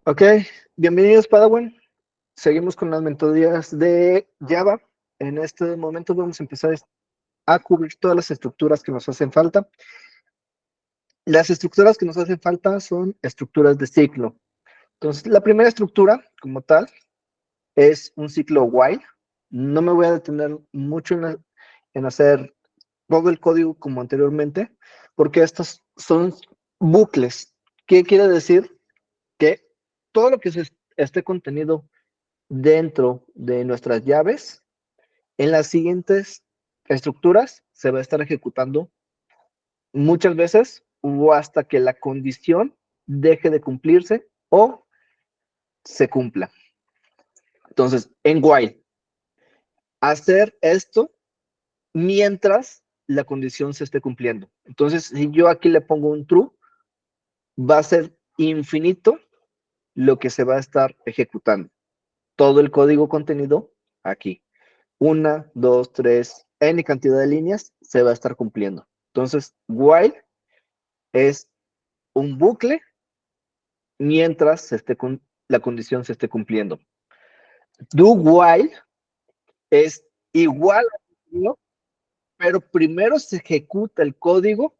Ok, bienvenidos Padawan. Seguimos con las metodologías de Java. En este momento vamos a empezar a cubrir todas las estructuras que nos hacen falta. Las estructuras que nos hacen falta son estructuras de ciclo. Entonces, la primera estructura, como tal, es un ciclo while. No me voy a detener mucho en hacer todo el código como anteriormente, porque estos son bucles. ¿Qué quiere decir? Que todo lo que esté contenido dentro de nuestras llaves, en las siguientes estructuras se va a estar ejecutando muchas veces o hasta que la condición deje de cumplirse o se cumpla. Entonces, en while, hacer esto mientras la condición se esté cumpliendo. Entonces, si yo aquí le pongo un true, va a ser infinito lo que se va a estar ejecutando. Todo el código contenido aquí. 1, 2, 3, n cantidad de líneas se va a estar cumpliendo. Entonces, while es un bucle mientras la condición se esté cumpliendo. Do while es igual a, pero primero se ejecuta el código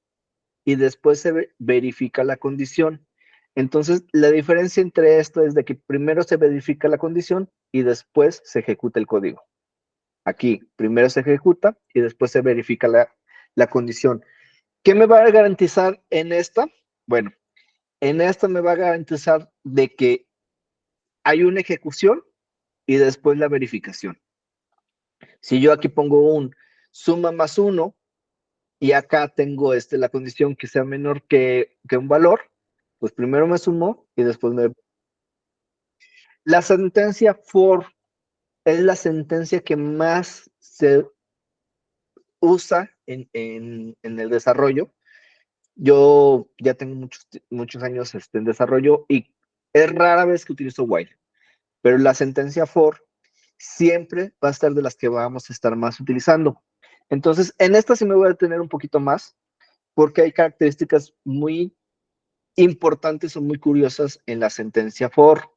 y después se verifica la condición. Entonces, la diferencia entre esto es de que primero se verifica la condición y después se ejecuta el código. Aquí, primero se ejecuta y después se verifica la condición. ¿Qué me va a garantizar en esta? Bueno, en esta me va a garantizar de que hay una ejecución y después la verificación. Si yo aquí pongo un suma más 1 y acá tengo la condición que sea menor que un valor, pues primero me sumo y después me... La sentencia for es la sentencia que más se usa en el desarrollo. Yo ya tengo muchos años en desarrollo y es rara vez que utilizo while, pero la sentencia for siempre va a estar de las que vamos a estar más utilizando. Entonces, en esta sí me voy a detener un poquito más, porque hay características muy importantes o muy curiosas en la sentencia for.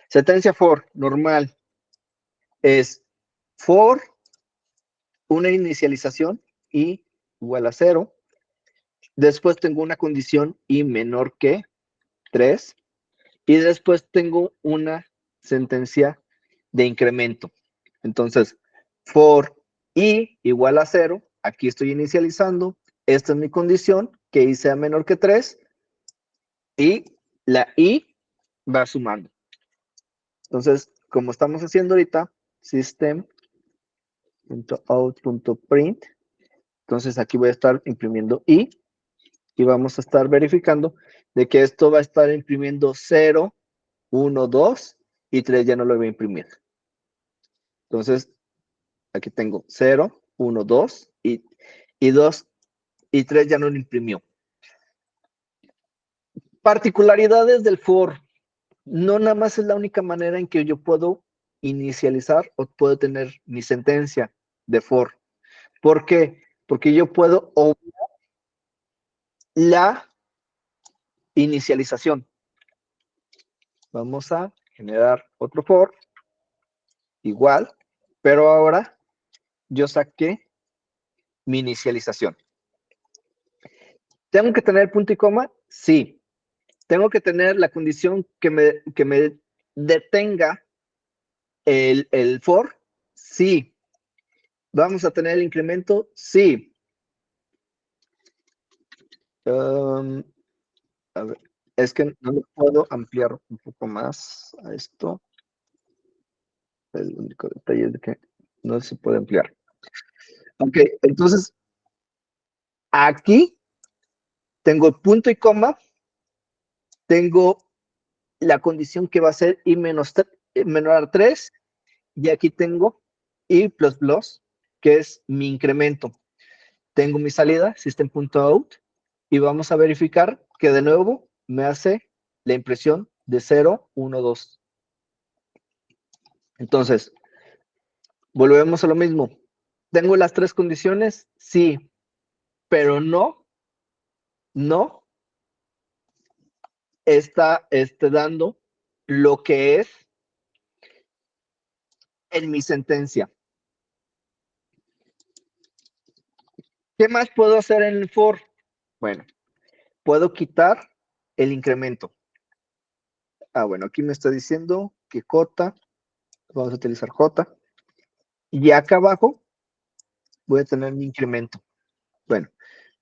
Sentencia for normal es for una inicialización y igual a 0. Después tengo una condición y menor que 3. Y después tengo una sentencia de incremento. Entonces, for i igual a 0, aquí estoy inicializando, esta es mi condición, que i sea menor que 3, y la i va sumando. Entonces, como estamos haciendo ahorita, system.out.print, entonces aquí voy a estar imprimiendo i, y vamos a estar verificando de que esto va a estar imprimiendo 0, 1, 2, y 3 ya no lo voy a imprimir. Entonces, aquí tengo 0, 1, 2 y 2 y 3 ya no lo imprimió. Particularidades del for. No nada más es la única manera en que yo puedo inicializar o puedo tener mi sentencia de for. ¿Por qué? Porque yo puedo obviar la inicialización. Vamos a generar otro for igual, pero ahora yo saqué mi inicialización. ¿Tengo que tener punto y coma? Sí. ¿Tengo que tener la condición que me detenga el for? Sí. ¿Vamos a tener el incremento? Sí. A ver, es que no lo puedo ampliar un poco más a esto. El único detalle es de que no se puede ampliar. Ok, entonces aquí tengo punto y coma, tengo la condición que va a ser i menor a 3, y aquí tengo i++, que es mi incremento. Tengo mi salida, system.out, y vamos a verificar que de nuevo me hace la impresión de 0, 1, 2. Entonces, volvemos a lo mismo. ¿Tengo las tres condiciones? Sí, pero no está dando lo que es en mi sentencia. ¿Qué más puedo hacer en el for? Bueno, puedo quitar el incremento. Bueno, aquí me está diciendo que J, vamos a utilizar J, y acá abajo voy a tener mi incremento. Bueno,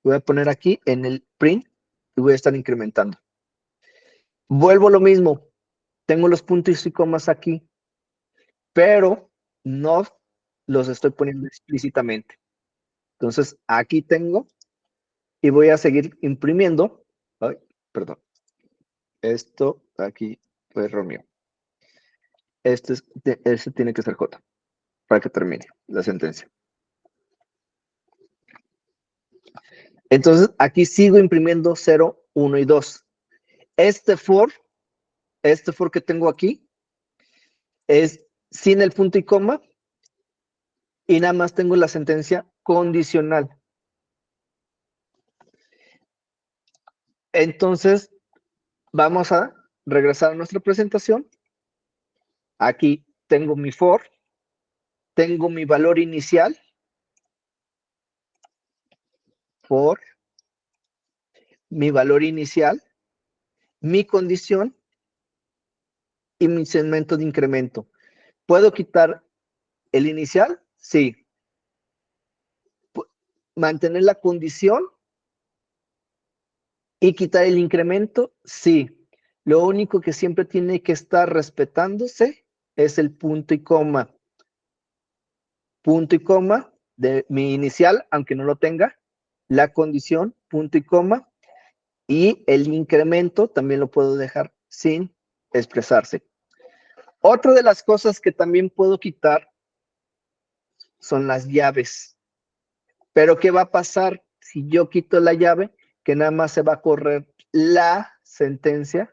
voy a poner aquí en el print y voy a estar incrementando. Vuelvo a lo mismo, tengo los puntos y comas aquí, pero no los estoy poniendo explícitamente. Entonces, aquí tengo y voy a seguir imprimiendo. Ay, perdón. Esto aquí fue error mío. Este tiene que ser J para que termine la sentencia. Entonces, aquí sigo imprimiendo 0, 1 y 2. Este for que tengo aquí es sin el punto y coma y nada más tengo la sentencia condicional. Entonces, vamos a regresar a nuestra presentación. Aquí tengo mi for, tengo mi valor inicial, for, mi valor inicial, mi condición y mi segmento de incremento. ¿Puedo quitar el inicial? Sí. ¿Mantener la condición y quitar el incremento? Sí. Lo único que siempre tiene que estar respetándose es el punto y coma. Punto y coma de mi inicial, aunque no lo tenga, la condición, punto y coma, y el incremento también lo puedo dejar sin expresarse. Otra de las cosas que también puedo quitar son las llaves. Pero ¿qué va a pasar si yo quito la llave? Que nada más se va a correr la sentencia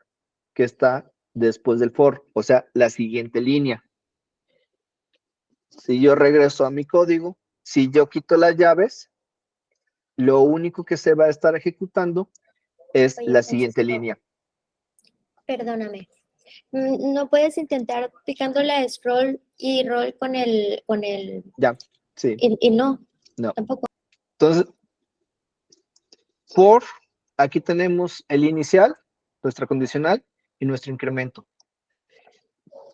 que está después del for, o sea, la siguiente línea. Si yo regreso a mi código, si yo quito las llaves, lo único que se va a estar ejecutando es Oye, la siguiente Francisco, línea. perdóname. ¿No puedes intentar picando la scroll y roll con el, Ya, sí, y no, no. tampoco? Entonces, for, aquí tenemos el inicial, nuestra condicional y nuestro incremento.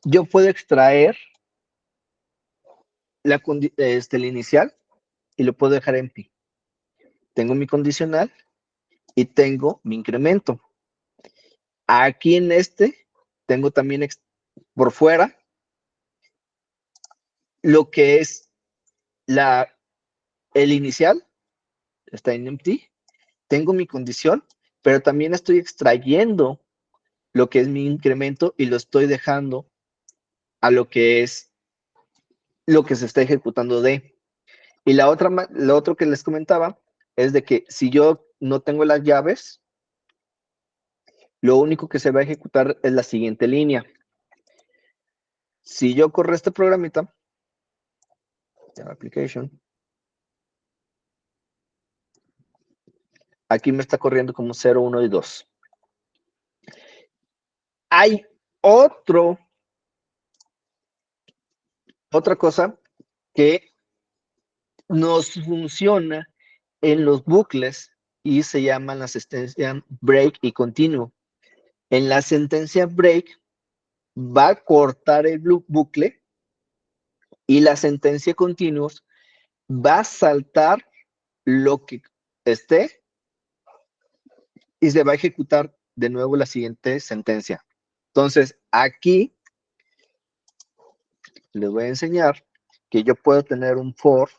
Yo puedo extraer el inicial y lo puedo dejar empty. Tengo mi condicional y tengo mi incremento. Aquí en tengo también por fuera lo que es el inicial, está en empty. Tengo mi condición, pero también estoy extrayendo lo que es mi incremento y lo estoy dejando a lo que es lo que se está ejecutando de. Y lo otro que les comentaba es de que si yo no tengo las llaves, lo único que se va a ejecutar es la siguiente línea. Si yo corro este programita, application, aquí me está corriendo como 0, 1 y 2. Hay otra cosa que nos funciona en los bucles y se llaman la sentencia break y continuo. En la sentencia break va a cortar el bucle y la sentencia continuous va a saltar lo que esté y se va a ejecutar de nuevo la siguiente sentencia. Entonces, aquí les voy a enseñar que yo puedo tener un for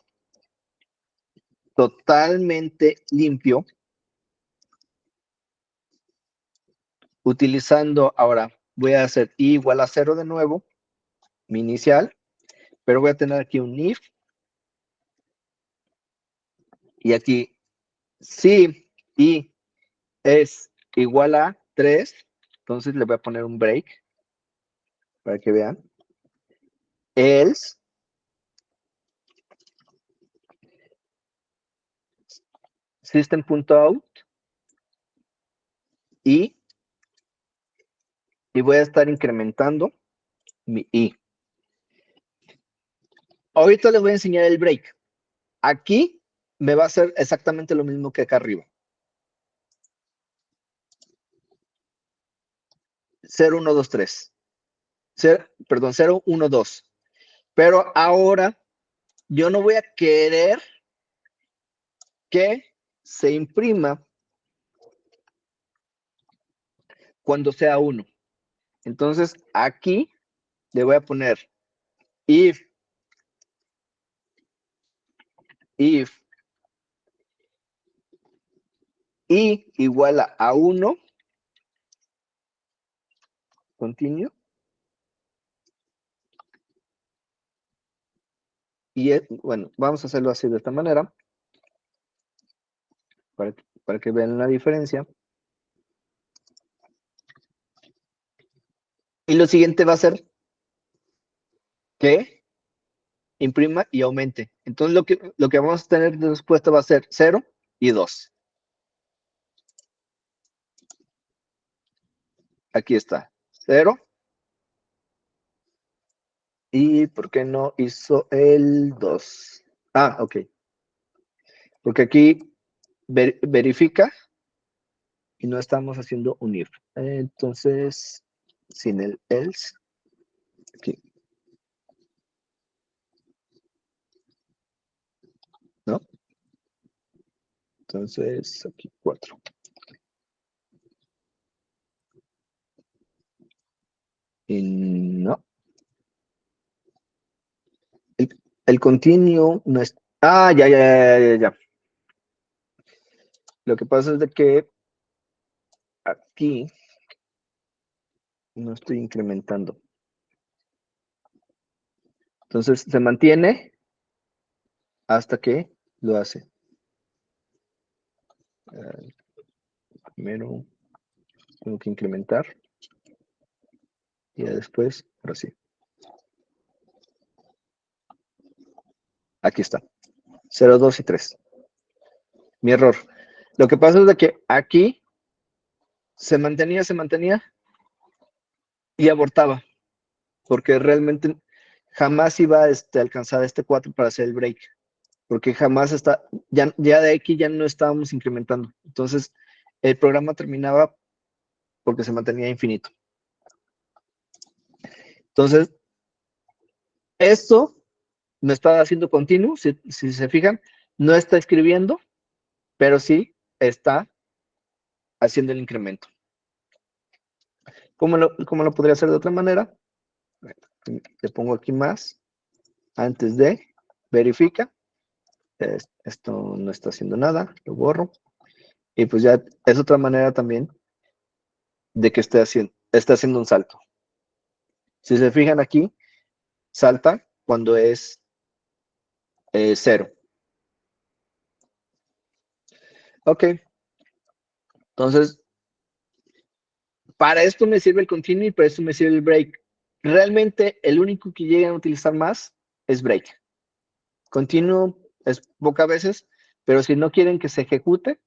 totalmente limpio utilizando, ahora voy a hacer i igual a 0 de nuevo, mi inicial, pero voy a tener aquí un if y aquí si i es igual a 3, entonces le voy a poner un break para que vean. Else system.out y y voy a estar incrementando mi i. Ahorita les voy a enseñar el break. Aquí me va a hacer exactamente lo mismo que acá arriba. 0, 1, 2, 3. Perdón, 0, 1, 2. Pero ahora yo no voy a querer que se imprima cuando sea 1. Entonces aquí le voy a poner if i igual a 1, continue, y bueno, vamos a hacerlo así de esta manera, para que vean la diferencia. Y lo siguiente va a ser que imprima y aumente. Entonces lo que vamos a tener de respuesta va a ser 0 y 2. Aquí está, 0. ¿Y por qué no hizo el 2? Ah, ok. Porque aquí verifica y no estamos haciendo un if. Entonces, sin el else, aquí, ¿no? Entonces, aquí 4. Y no. El continuo no es... Ah, ya. Lo que pasa es de que aquí no estoy incrementando. Entonces, se mantiene hasta que lo hace. Primero tengo que incrementar. Y después, ahora sí. Aquí está. 0, 2 y 3. Mi error. Lo que pasa es de que aquí se mantenía y abortaba. Porque realmente jamás iba a alcanzar este 4 para hacer el break. Porque jamás está, ya de aquí ya no estábamos incrementando. Entonces, el programa terminaba porque se mantenía infinito. Entonces, esto me está haciendo continuo, si se fijan, no está escribiendo, pero sí está haciendo el incremento. ¿Cómo lo podría hacer de otra manera? Le pongo aquí más, antes de, verifica, esto no está haciendo nada, lo borro, y pues ya es otra manera también de que está haciendo un salto. Si se fijan aquí, salta cuando es 0. Ok, entonces, para esto me sirve el continue y para esto me sirve el break. Realmente el único que llegan a utilizar más es break. Continuo es pocas veces, pero si no quieren que se ejecute,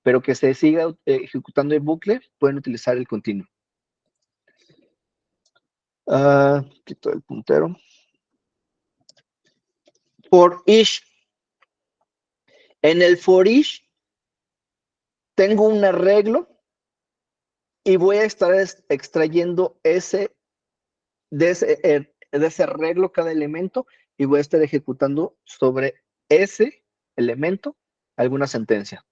pero que se siga ejecutando el bucle, pueden utilizar el continuo. Quito el puntero. For each. En el for each tengo un arreglo y voy a estar extrayendo de ese arreglo cada elemento y voy a estar ejecutando sobre ese elemento alguna sentencia.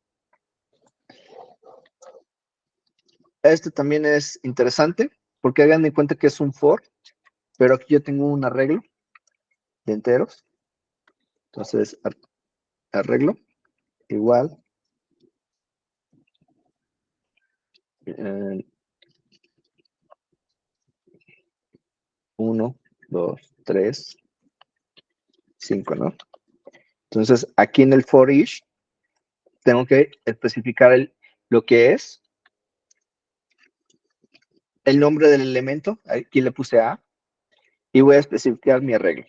Este también es interesante porque hagan de cuenta que es un for, pero aquí yo tengo un arreglo de enteros. Entonces, arreglo igual 1, 2, 3, 5, ¿no? Entonces, aquí en el for each tengo que especificar lo que es el nombre del elemento. Aquí le puse A y voy a especificar mi arreglo.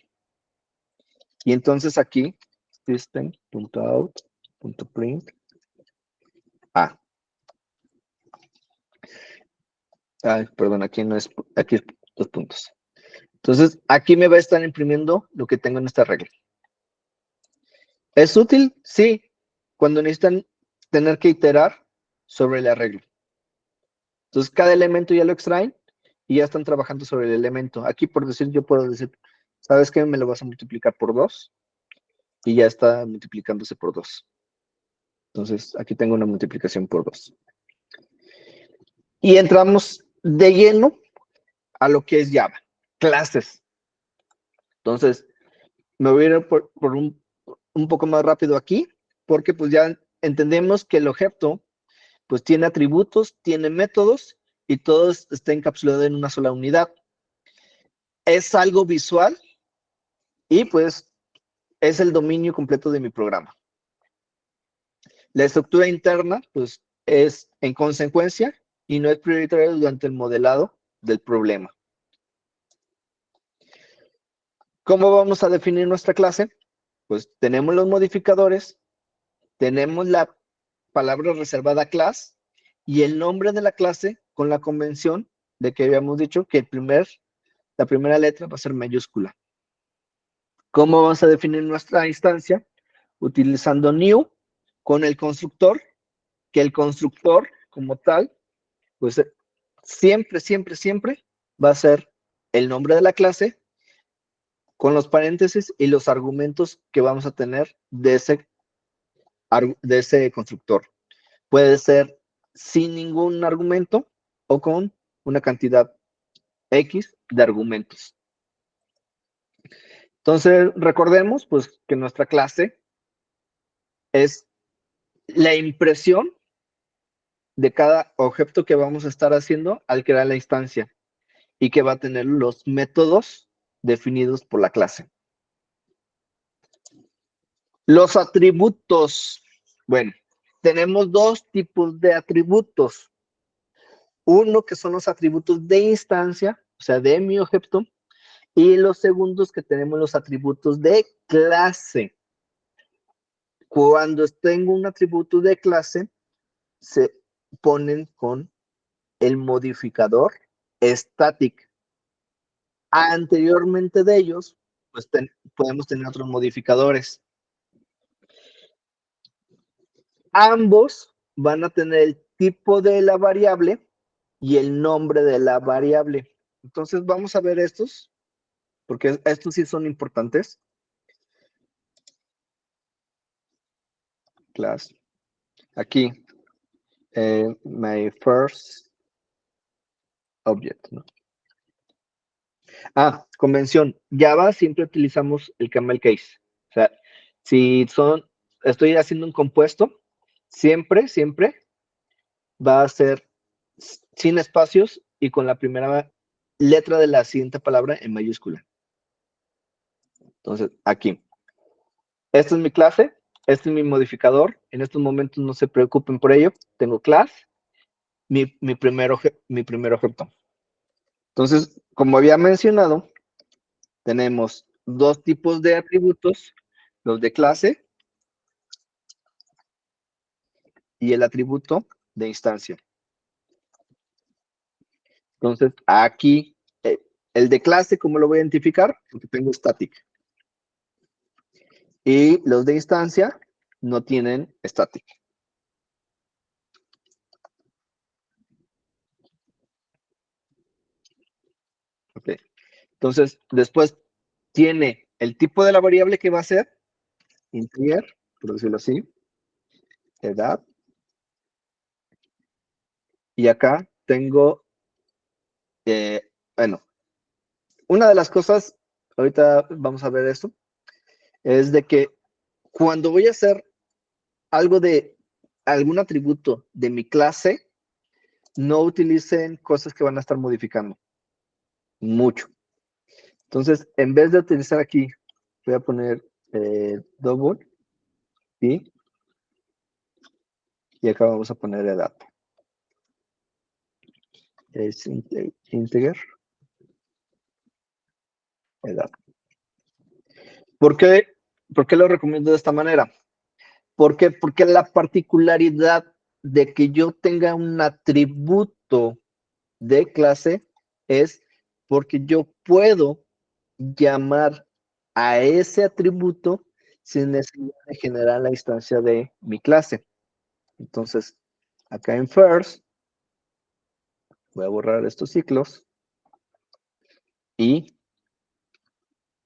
Y entonces aquí, system.out.print A. Ay, perdón, aquí no es, aquí es 2 puntos. Entonces, aquí me va a estar imprimiendo lo que tengo en esta regla. ¿Es útil? Sí, cuando necesitan tener que iterar sobre la regla. Entonces, cada elemento ya lo extraen y ya están trabajando sobre el elemento. Aquí, por decir, yo puedo decir, ¿sabes qué? Me lo vas a multiplicar por 2 y ya está multiplicándose por 2. Entonces, aquí tengo una multiplicación por 2. Y entramos de lleno a lo que es Java, clases. Entonces, me voy a ir por un poco más rápido aquí, porque pues ya entendemos que el objeto pues tiene atributos, tiene métodos y todo está encapsulado en una sola unidad. Es algo visual y pues es el dominio completo de mi programa. La estructura interna pues es en consecuencia y no es prioritaria durante el modelado del problema. ¿Cómo vamos a definir nuestra clase? Pues tenemos los modificadores, tenemos la palabra reservada class y el nombre de la clase con la convención de que habíamos dicho que la primera letra va a ser mayúscula. ¿Cómo vamos a definir nuestra instancia? Utilizando new con el constructor, que el constructor como tal, pues siempre, siempre, siempre va a ser el nombre de la clase con los paréntesis y los argumentos que vamos a tener de ese constructor. Puede ser sin ningún argumento o con una cantidad X de argumentos. Entonces, recordemos pues que nuestra clase es la impresión de cada objeto que vamos a estar haciendo al crear la instancia y que va a tener los métodos definidos por la clase. Los atributos. Bueno, tenemos 2 tipos de atributos. Uno que son los atributos de instancia, o sea, de mi objeto, y los segundos que tenemos los atributos de clase. Cuando tengo un atributo de clase, se ponen con el modificador static. Anteriormente de ellos, pues podemos tener otros modificadores. Ambos van a tener el tipo de la variable y el nombre de la variable. Entonces vamos a ver estos, porque estos sí son importantes. Class. Aquí, my first object, ¿no? Convención. Java siempre utilizamos el camel case. O sea, si estoy haciendo un compuesto, siempre, siempre va a ser sin espacios y con la primera letra de la siguiente palabra en mayúscula. Entonces, aquí. Esta es mi clase, este es mi modificador. En estos momentos no se preocupen por ello. Tengo class, mi primer objeto. Entonces, como había mencionado, tenemos 2 tipos de atributos, los de clase y el atributo de instancia. Entonces, aquí, el de clase, ¿cómo lo voy a identificar? Porque tengo static. Y los de instancia no tienen static. Ok. Entonces, después tiene el tipo de la variable que va a ser, integer, por decirlo así, edad. Y acá tengo, bueno, una de las cosas, ahorita vamos a ver esto, es de que cuando voy a hacer algo de algún atributo de mi clase, no utilicen cosas que van a estar modificando mucho. Entonces, en vez de utilizar aquí, voy a poner double y acá vamos a poner edad. Es integer edad. ¿Por qué lo recomiendo de esta manera? ¿Por qué? Porque la particularidad de que yo tenga un atributo de clase es porque yo puedo llamar a ese atributo sin necesidad de generar la instancia de mi clase. Entonces, acá en first, voy a borrar estos ciclos y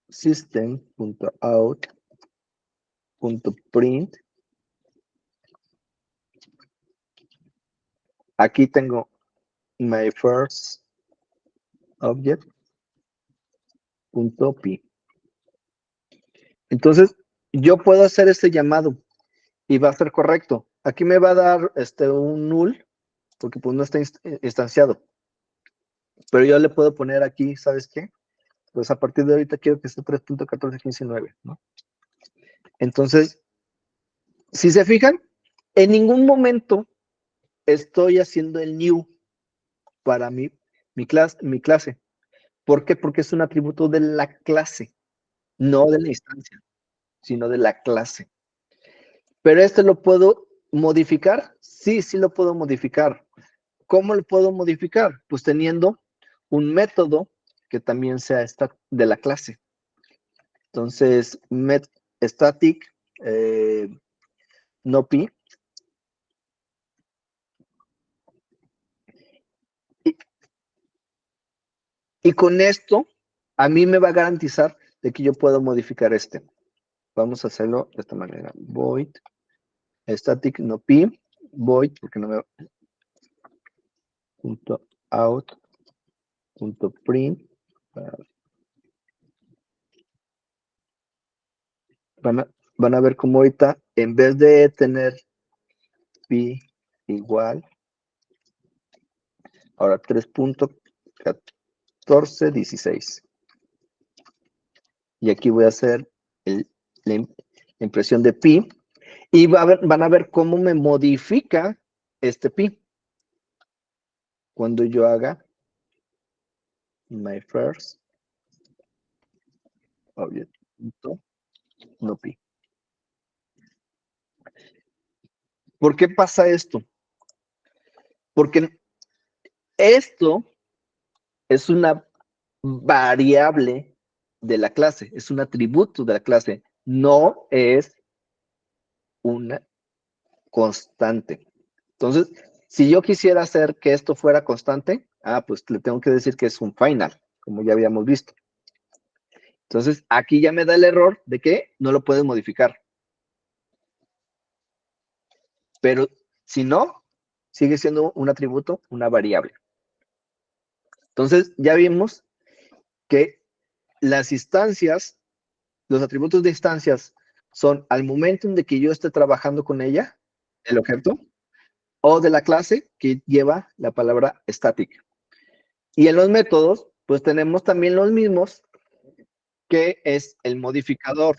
system.out.print. Aquí tengo my first object.p. Entonces, yo puedo hacer este llamado y va a ser correcto. Aquí me va a dar un null, porque pues no está instanciado. Pero yo le puedo poner aquí, ¿sabes qué? Pues a partir de ahorita quiero que esté 3.14.15.9, ¿no? Entonces, si se fijan, en ningún momento estoy haciendo el new para mi clase. ¿Por qué? Porque es un atributo de la clase, no de la instancia, sino de la clase. Pero este lo puedo modificar. Sí, sí lo puedo modificar. ¿Cómo lo puedo modificar? Pues teniendo un método que también sea de la clase. Entonces, static no pi. Y con esto, a mí me va a garantizar de que yo puedo modificar este. Vamos a hacerlo de esta manera. Void static no pi. Void, porque no me punto out punto print. Van a ver cómo ahorita, en vez de tener pi igual, ahora 3.1416. Y aquí voy a hacer la impresión de pi. Y van a ver cómo me modifica este pi. Cuando yo haga my first object no pi. ¿Por qué pasa esto? Porque esto es una variable de la clase, es un atributo de la clase, no es una constante. Entonces, si yo quisiera hacer que esto fuera constante, pues le tengo que decir que es un final, como ya habíamos visto. Entonces, aquí ya me da el error de que no lo puedes modificar. Pero si no, sigue siendo un atributo, una variable. Entonces, ya vimos que las instancias, los atributos de instancias son al momento en que yo esté trabajando con ella, el objeto, o de la clase que lleva la palabra static. Y en los métodos, pues tenemos también los mismos, que es el modificador,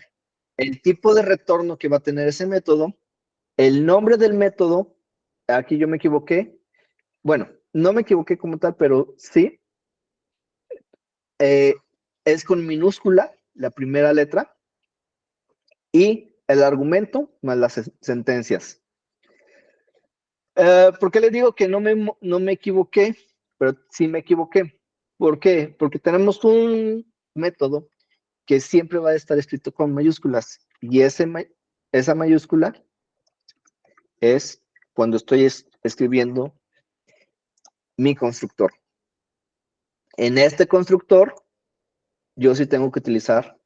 el tipo de retorno que va a tener ese método, el nombre del método. Aquí yo me equivoqué. Bueno, no me equivoqué como tal, pero sí. Es con minúscula la primera letra y el argumento más las sentencias. ¿Por qué les digo que no me equivoqué? Pero sí me equivoqué. ¿Por qué? Porque tenemos un método que siempre va a estar escrito con mayúsculas y esa mayúscula es cuando estoy escribiendo mi constructor. En este constructor, yo sí tengo que utilizar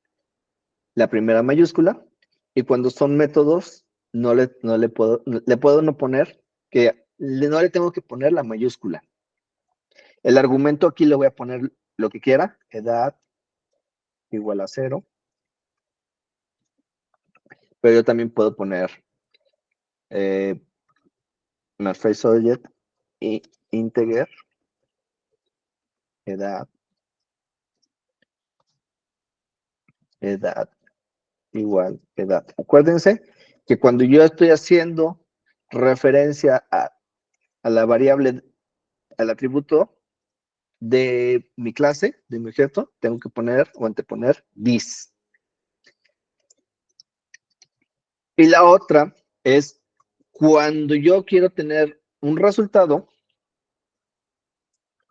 la primera mayúscula y cuando son métodos, no le puedo no poner, que no le tengo que poner la mayúscula. El argumento aquí le voy a poner lo que quiera, edad igual a 0, pero yo también puedo poner una phrase object y integer edad igual edad. Acuérdense que cuando yo estoy haciendo referencia a la variable, al atributo de mi clase, de mi objeto, tengo que poner o anteponer this. Y la otra es cuando yo quiero tener un resultado,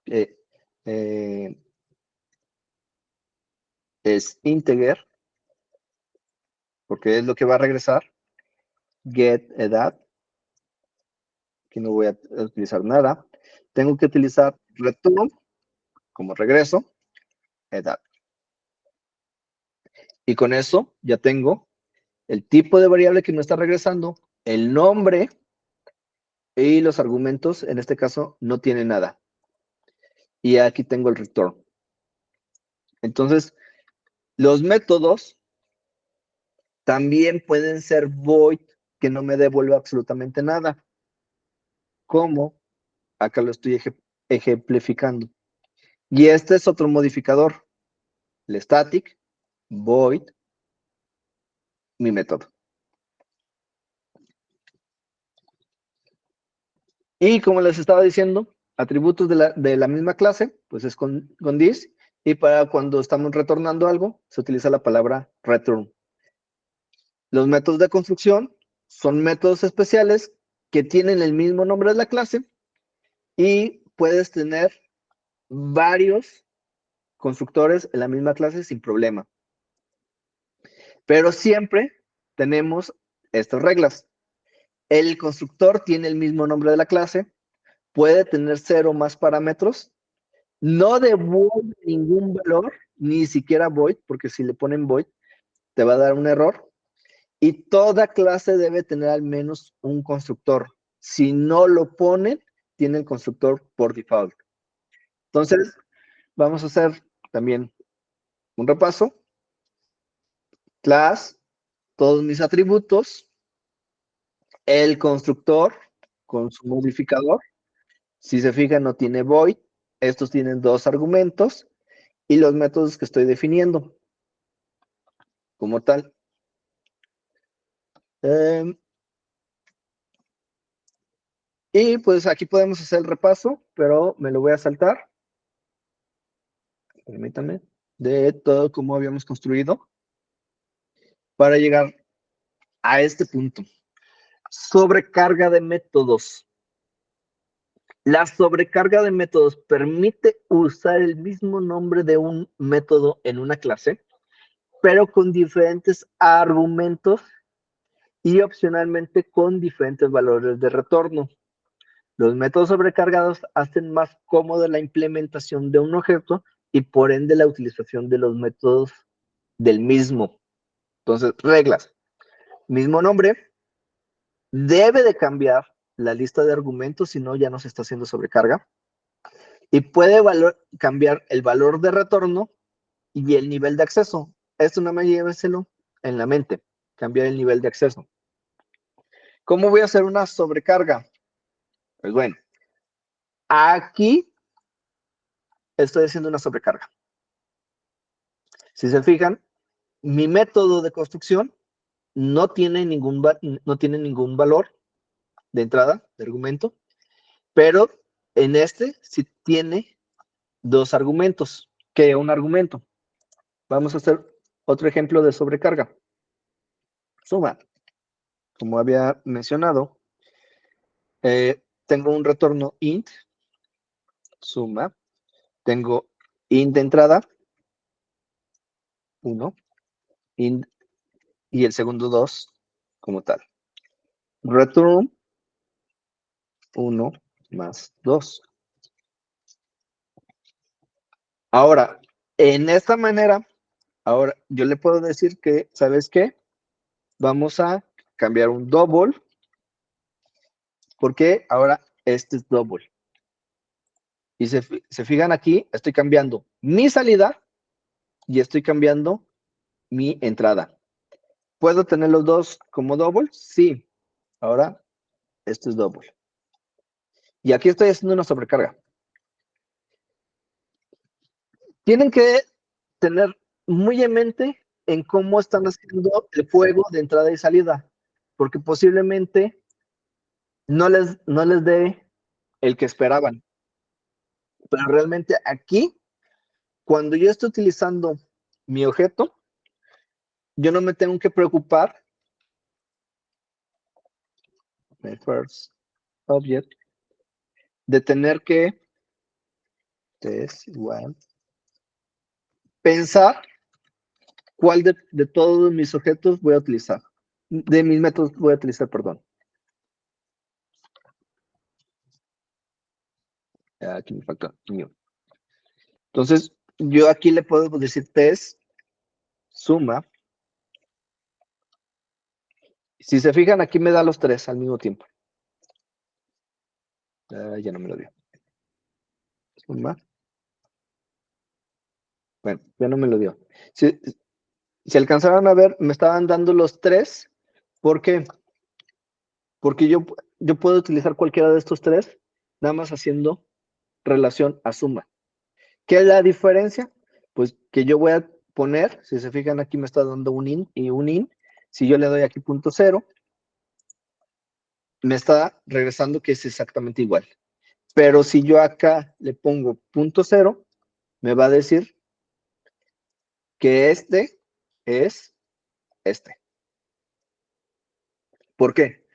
eh, es integer, porque es lo que va a regresar. Get edad, que no voy a utilizar nada. Tengo que utilizar return como regreso, edad. Y con eso ya tengo el tipo de variable que me está regresando, el nombre y los argumentos, en este caso, no tiene nada. Y aquí tengo el return. Entonces, los métodos también pueden ser void, que no me devuelve absolutamente nada. Como acá lo estoy ejemplificando. Y este es otro modificador, el static void mi método. Y como les estaba diciendo, atributos de la misma clase, pues es con this. Y para cuando estamos retornando algo, se utiliza la palabra return. Los métodos de construcción son métodos especiales que tienen el mismo nombre de la clase y puedes tener varios constructores en la misma clase sin problema. Pero siempre tenemos estas reglas. El constructor tiene el mismo nombre de la clase, puede tener 0 más parámetros, no devuelve ningún valor, ni siquiera void, porque si le ponen void, te va a dar un error. Y toda clase debe tener al menos un constructor. Si no lo ponen, tiene el constructor por default. Entonces, vamos a hacer también un repaso. Class, todos mis atributos, el constructor con su modificador. Si se fijan, no tiene void. Estos tienen 2 argumentos y los métodos que estoy definiendo como tal. Y pues aquí podemos hacer el repaso, pero me lo voy a saltar. Permítanme. De todo como habíamos construido para llegar a este punto. Sobrecarga de métodos. La sobrecarga de métodos permite usar el mismo nombre de un método en una clase, pero con diferentes argumentos y opcionalmente con diferentes valores de retorno. Los métodos sobrecargados hacen más cómoda la implementación de un objeto y por ende la utilización de los métodos del mismo. Entonces, reglas. Mismo nombre, debe de cambiar la lista de argumentos, si no ya no se está haciendo sobrecarga. Y puede cambiar el valor de retorno y el nivel de acceso. Esto no me lléveselo en la mente, cambiar el nivel de acceso. ¿Cómo voy a hacer una sobrecarga? Pues bueno, aquí estoy haciendo una sobrecarga. Si se fijan, mi método de construcción no tiene ningún valor de entrada, de argumento, pero en este sí tiene 2 argumentos. ¿Qué un argumento? Vamos a hacer otro ejemplo de sobrecarga. Suma. Como había mencionado, tengo un retorno int, suma. Tengo int de entrada, 1, int y el segundo 2 como tal. Return 1 más 2. Ahora, en esta manera, ahora yo le puedo decir que, ¿sabes qué? Vamos a cambiar un double, porque ahora este es double. Y se fijan aquí, estoy cambiando mi salida y estoy cambiando mi entrada. ¿Puedo tener los dos como double? Sí. Ahora, esto es double. Y aquí estoy haciendo una sobrecarga. Tienen que tener muy en mente en cómo están haciendo el juego de entrada y salida, porque posiblemente no les dé el que esperaban. Pero realmente aquí, cuando yo estoy utilizando mi objeto, yo no me tengo que preocupar, my first object, de tener que test igual. Pensar cuál de todos mis objetos voy a utilizar. De mis métodos voy a utilizar, perdón. Aquí me falta new. Entonces, yo aquí le puedo decir test suma. Si se fijan, aquí me da los tres al mismo tiempo. Ya no me lo dio. Suma. Bueno, ya no me lo dio. Si alcanzaron a ver, me estaban dando los tres. ¿Por qué? Porque yo puedo utilizar cualquiera de estos tres, nada más haciendo relación a suma. ¿Qué es la diferencia? Pues que yo voy a poner, si se fijan aquí me está dando un in y un in. Si yo le doy aquí punto cero, me está regresando que es exactamente igual. Pero si yo acá le pongo punto cero, me va a decir que este es este. ¿Por qué?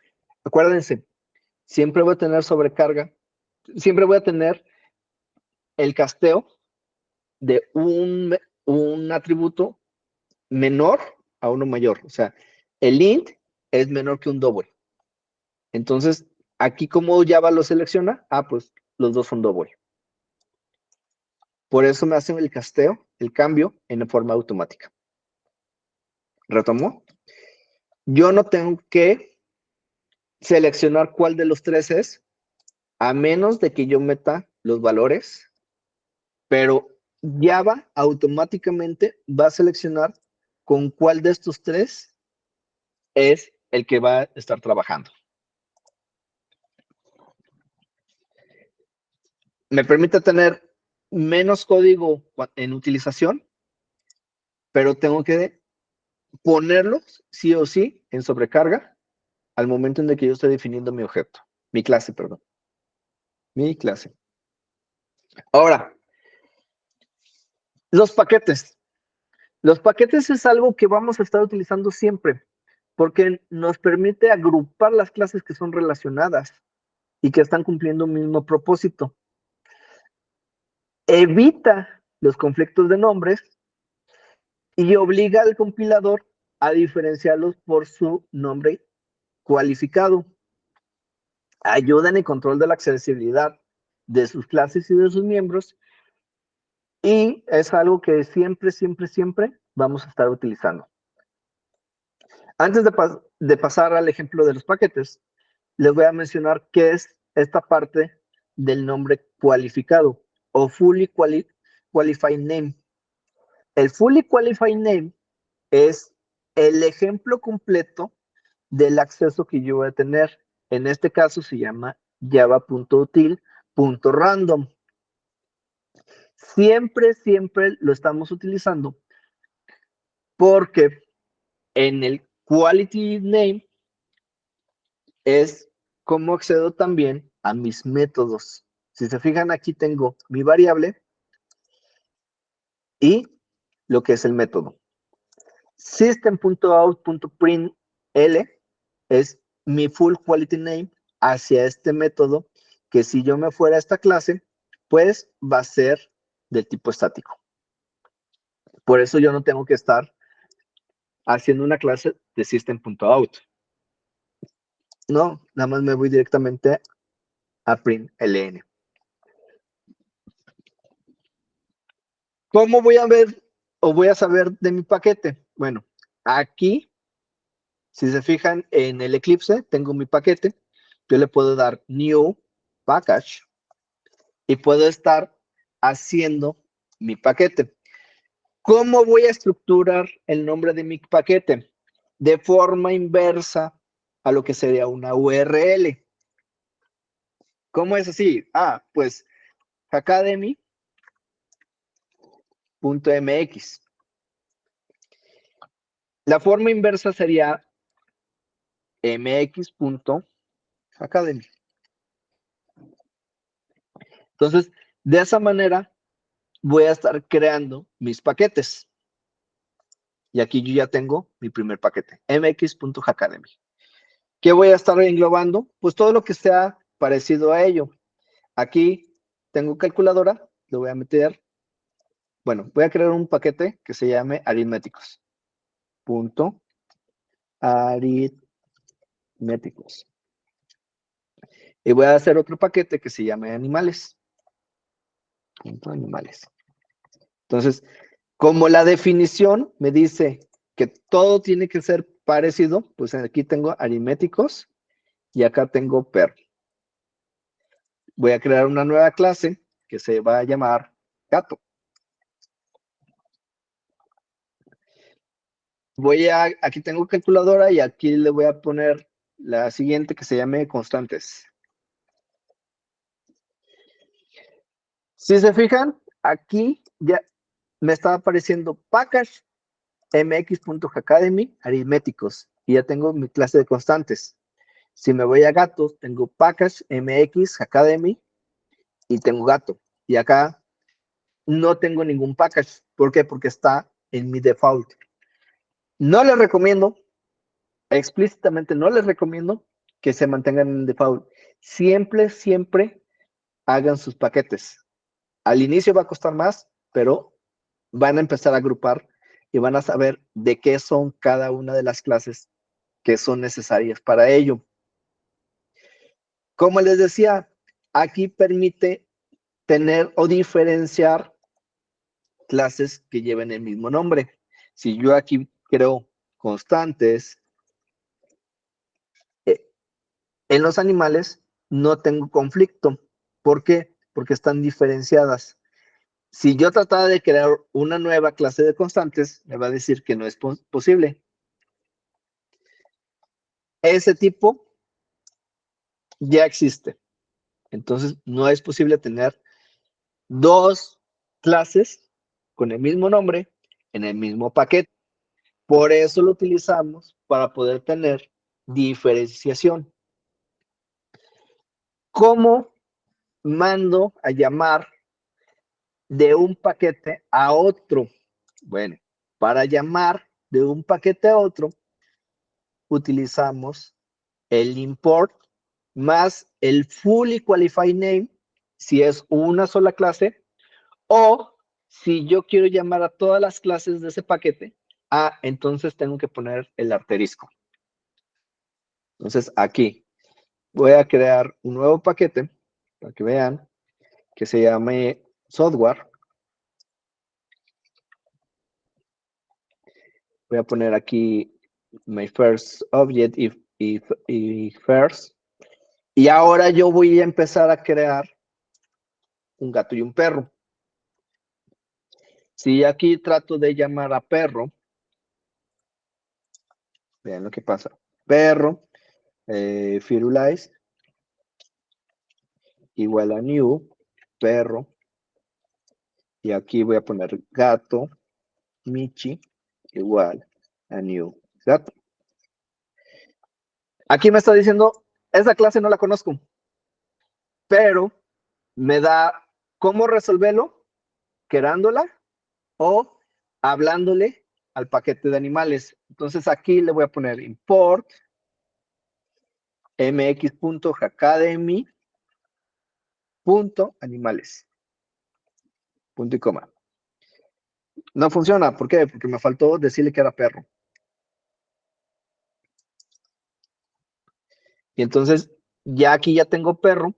Acuérdense, siempre voy a tener sobrecarga, siempre voy a tener el casteo de un atributo menor a uno mayor. O sea, el int es menor que un double. Entonces, aquí como Java lo selecciona, pues los dos son double. Por eso me hacen el casteo, el cambio en forma automática. ¿Retomó? Yo no tengo que seleccionar cuál de los tres es, a menos de que yo meta los valores, pero Java automáticamente va a seleccionar con cuál de estos tres es el que va a estar trabajando. Me permite tener menos código en utilización, pero tengo que ponerlos sí o sí en sobrecarga al momento en que yo estoy definiendo mi objeto, mi clase, perdón. Mi clase. Ahora, los paquetes. Los paquetes es algo que vamos a estar utilizando siempre, porque nos permite agrupar las clases que son relacionadas y que están cumpliendo un mismo propósito. Evita los conflictos de nombres y obliga al compilador a diferenciarlos por su nombre cualificado. Ayuda en el control de la accesibilidad de sus clases y de sus miembros, y es algo que siempre, siempre, siempre vamos a estar utilizando. Antes de pasar al ejemplo de los paquetes, les voy a mencionar qué es esta parte del nombre cualificado o Fully Qualified Name. El Fully Qualified Name es el ejemplo completo del acceso que yo voy a tener. En este caso se llama java.util.random. Siempre, siempre lo estamos utilizando porque en el Quality Name es como accedo también a mis métodos. Si se fijan, aquí tengo mi variable y lo que es el método. System.out.println es mi full quality name hacia este método, que si yo me fuera a esta clase, pues va a ser del tipo estático. Por eso yo no tengo que estar haciendo una clase de system.out. No, nada más me voy directamente a println. ¿Cómo voy a ver o voy a saber de mi paquete? Bueno, aquí, si se fijan en el Eclipse, tengo mi paquete. Yo le puedo dar new package y puedo estar haciendo mi paquete. ¿Cómo voy a estructurar el nombre de mi paquete? De forma inversa a lo que sería una URL. ¿Cómo es así? Pues academy.mx. La forma inversa sería mx.academy. Entonces, de esa manera voy a estar creando mis paquetes. Y aquí yo ya tengo mi primer paquete, mx.academy. ¿Qué voy a estar englobando? Pues todo lo que sea parecido a ello. Aquí tengo calculadora le voy a meter, bueno, voy a crear un paquete que se llame aritméticos. Punto aritméticos. Y voy a hacer otro paquete que se llame animales. Punto animales. Entonces, como la definición me dice que todo tiene que ser parecido, pues aquí tengo aritméticos y acá tengo perro. Voy a crear una nueva clase que se va a llamar gato. Aquí tengo calculadora y aquí le voy a poner la siguiente que se llame constantes. Si se fijan, aquí ya me está apareciendo package mx.academy aritméticos y ya tengo mi clase de constantes. Si me voy a gatos, tengo package mx academy y tengo gato. Y acá no tengo ningún package. ¿Por qué? Porque está en mi default. No les recomiendo, explícitamente no les recomiendo que se mantengan en default. Siempre hagan sus paquetes. Al inicio va a costar más, pero van a empezar a agrupar y van a saber de qué son cada una de las clases que son necesarias para ello. Como les decía, aquí permite tener o diferenciar clases que lleven el mismo nombre. Si yo aquí creo constantes, en los animales no tengo conflicto. ¿Por qué? Porque están diferenciadas. Si yo tratara de crear una nueva clase de constantes, me va a decir que no es posible. Ese tipo ya existe. Entonces, no es posible tener dos clases con el mismo nombre en el mismo paquete. Por eso lo utilizamos para poder tener diferenciación. ¿Cómo mando a llamar de un paquete a otro? Bueno, para llamar de un paquete a otro, utilizamos el import más el fully qualified name, si es una sola clase, o si yo quiero llamar a todas las clases de ese paquete, entonces tengo que poner el asterisco. Entonces aquí voy a crear un nuevo paquete para que vean que se llame software. Voy a poner aquí my first object y first. Y ahora yo voy a empezar a crear un gato y un perro. Si aquí trato de llamar a perro, vean lo que pasa. Perro, Firulais, igual a new, perro. Y aquí voy a poner gato, Michi, igual a new, gato. Aquí me está diciendo, esa clase no la conozco, pero me da cómo resolverlo, creándola o hablándole al paquete de animales. Entonces aquí le voy a poner import mx.academy.animales. Punto y coma. No funciona, ¿por qué? Porque me faltó decirle que era perro. Y entonces, ya aquí ya tengo perro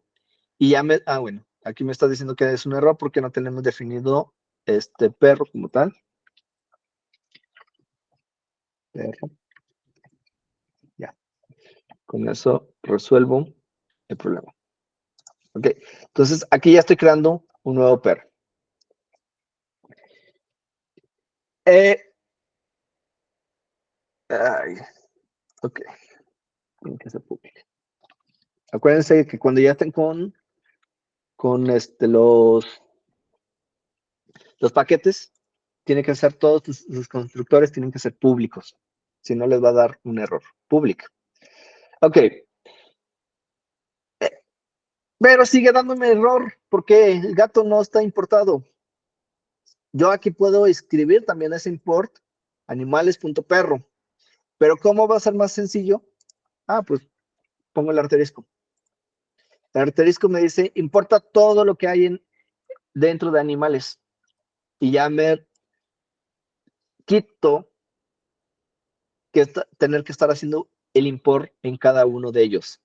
y ya bueno, aquí me está diciendo que es un error porque no tenemos definido este perro como tal. Perro. Ya. Con eso resuelvo el problema. Ok, entonces aquí ya estoy creando un nuevo perro. Ok, tiene que ser público. Acuérdense que cuando ya estén con los paquetes, tiene que ser todos sus constructores tienen que ser públicos. Si no, les va a dar un error. Público. Ok. Pero sigue dándome error porque el gato no está importado. Yo aquí puedo escribir también ese import animales.perro. Pero ¿cómo va a ser más sencillo? Pues pongo el asterisco. El asterisco me dice, importa todo lo que hay dentro de animales. Y ya me quito tener que estar haciendo el import en cada uno de ellos.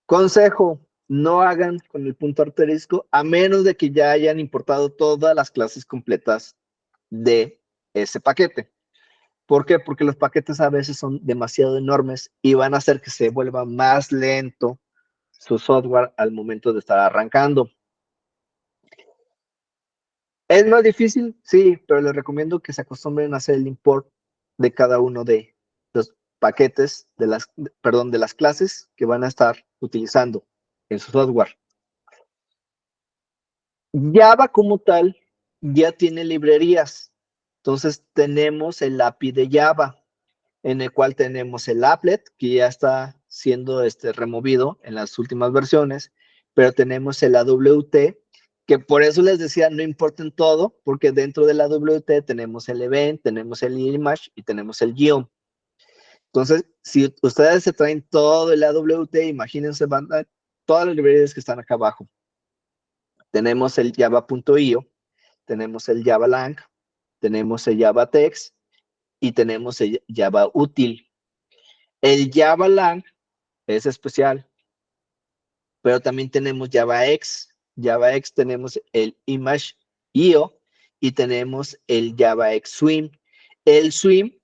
Consejo, no hagan con el punto asterisco a menos de que ya hayan importado todas las clases completas de ese paquete. ¿Por qué? Porque los paquetes a veces son demasiado enormes y van a hacer que se vuelva más lento su software al momento de estar arrancando. ¿Es más difícil? Sí, pero les recomiendo que se acostumbren a hacer el import de cada uno de los paquetes de las clases que van a estar utilizando en su software. Java como tal ya tiene librerías. Entonces tenemos el API de Java, en el cual tenemos el applet, que ya está siendo removido en las últimas versiones, pero tenemos el AWT, que por eso les decía, no importa todo, porque dentro del AWT tenemos el event, tenemos el image y tenemos el guión. Entonces, si ustedes se traen todo el AWT, imagínense, todas las librerías que están acá abajo. Tenemos el java.io, tenemos el Java Lang, tenemos el Java Text y tenemos el Java Util. El Java Lang es especial, pero también tenemos JavaX. JavaX tenemos el Image.io y tenemos el JavaX Swim. El Swim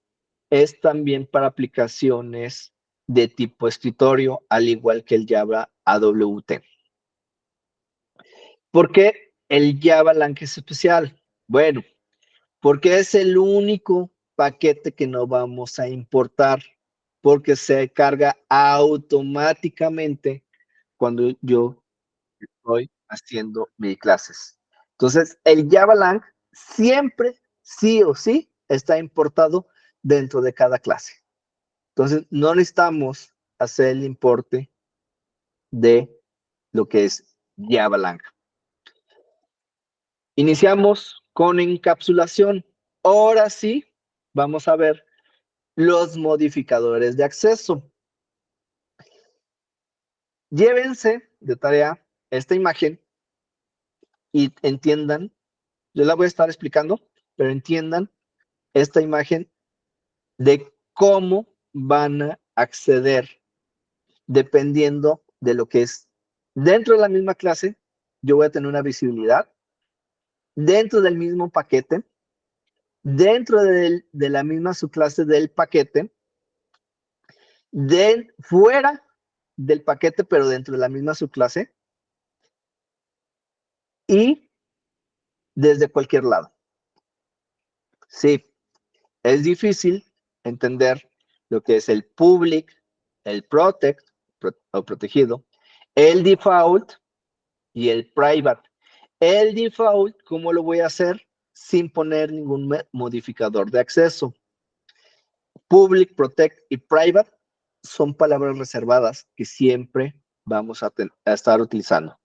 es también para aplicaciones de tipo escritorio, al igual que el Java AWT. ¿Por qué el Java Lang es especial? Bueno, porque es el único paquete que no vamos a importar, porque se carga automáticamente cuando yo estoy haciendo mis clases. Entonces, el Java Lang siempre, sí o sí, está importado dentro de cada clase. Entonces, no necesitamos hacer el importe de lo que es Java Lang. Iniciamos con encapsulación. Ahora sí, vamos a ver los modificadores de acceso. Llévense de tarea esta imagen y entiendan, yo la voy a estar explicando, pero entiendan esta imagen de cómo van a acceder dependiendo de lo que es. Dentro de la misma clase, yo voy a tener una visibilidad. Dentro del mismo paquete, dentro de la misma subclase del paquete, fuera del paquete, pero dentro de la misma subclase, y desde cualquier lado. Sí, es difícil entender lo que es el public, el protect o protegido, el default y el private. El default, ¿cómo lo voy a hacer? Sin poner ningún modificador de acceso. Public, protect y private son palabras reservadas que siempre vamos a estar utilizando.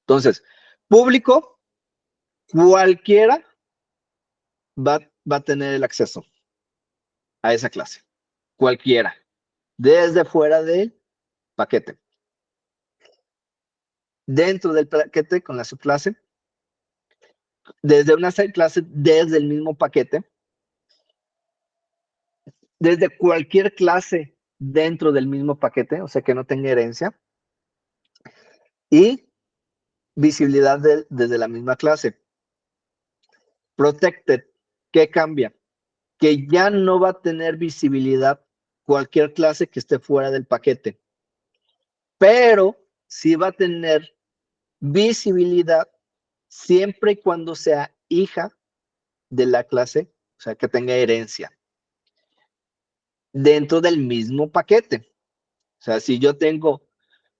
Entonces, público, cualquiera va a tener el acceso a esa clase. Cualquiera. Desde fuera del paquete. Dentro del paquete con la subclase. Desde una subclase, desde el mismo paquete. Desde cualquier clase dentro del mismo paquete, o sea que no tenga herencia. Y visibilidad desde la misma clase. Protected, ¿qué cambia? Que ya no va a tener visibilidad cualquier clase que esté fuera del paquete, pero sí va a tener visibilidad siempre y cuando sea hija de la clase, o sea, que tenga herencia dentro del mismo paquete. O sea, si yo tengo